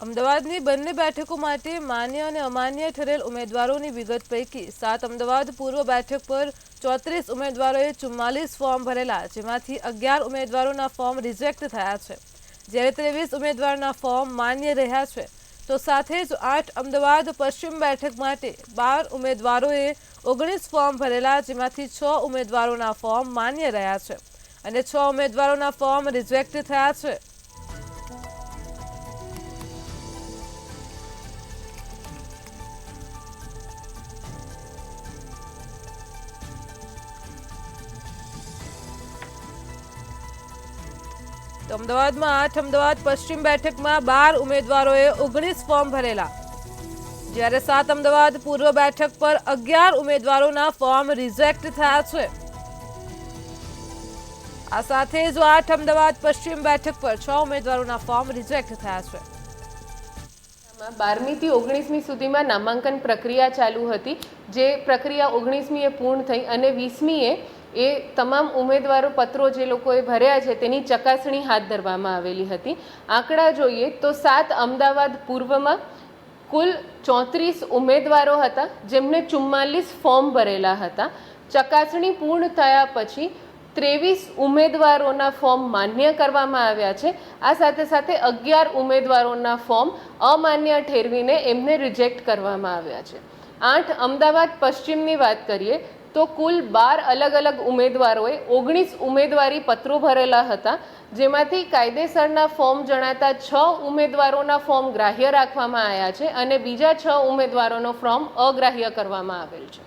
અમદાવાદની બંને બેઠકો માટે માન્ય અને અમાન્ય ઠરેલ ઉમેદવારોની વિગત પૈકી 7 અમદાવાદ પૂર્વ બેઠક પર 34 ઉમેદવારોએ 44 ફોર્મ ભરેલા, જેમાંથી 11 ઉમેદવારોના ફોર્મ રિજેક્ટ થયા છે, જ્યારે 23 ઉમેદવારોના ફોર્મ માન્ય રહ્યા છે. તો સાથે જ 8 અમદાવાદ પશ્ચિમ બેઠક માટે 12 ઉમેદવારોએ 19 ફોર્મ ભરેલા, જેમાંથી 6 ઉમેદવારોના ફોર્મ માન્ય રહ્યા છે અને 6 ઉમેદવારોના ફોર્મ રિજેક્ટ થયા છે. તો અમદાવાદમાં 8 અમદાવાદ પશ્ચિમ બેઠકમાં 12 ઉમેદવારોએ 19 ફોર્મ ભરેલા, જ્યારે 7 અમદાવાદ પૂર્વ બેઠક પર 11 ઉમેદવારોના ફોર્મ રિજેક્ટ થયા છે. આ સાથે જ 8 અમદાવાદ પશ્ચિમ બેઠક પર 6 ઉમેદવારોના ફોર્મ રિજેક્ટ થયા છે. 12મી થી 19મી સુધીમાં નામાંકન પ્રક્રિયા ચાલુ હતી, જે પ્રક્રિયા 19મીએ પૂર્ણ થઈ અને 20મીએ એ તમામ ઉમેદવારો પત્રો જે લોકોએ ભર્યા છે તેની ચકાસણી હાથ ધરવામાં આવેલી હતી. આંકડા જોઈએ તો 7 અમદાવાદ પૂર્વમાં કુલ 34 ઉમેદવારો હતા, જેમને 44 ફોર્મ ભરેલા હતા. ચકાસણી પૂર્ણ થયા પછી 23 ઉમેદવારોના ફોર્મ માન્ય કરવામાં આવ્યા છે. આ સાથે સાથે 11 ઉમેદવારોના ફોર્મ અમાન્ય ઠેરવીને એમને રિજેક્ટ કરવામાં આવ્યા છે. 8 અમદાવાદ પશ્ચિમની વાત કરીએ તો કુલ 12 અલગ અલગ ઉમેદવારોએ 19 ઉમેદવારી પત્રો ભરેલા હતા, જેમાંથી કાયદેસરના ફોર્મ જણાતા 6 ઉમેદવારોના ફોર્મ ગ્રાહ્ય રાખવામાં આવ્યા છે અને બીજા 6 ઉમેદવારોનો ફોર્મ અગ્રાહ્ય કરવામાં આવેલ છે.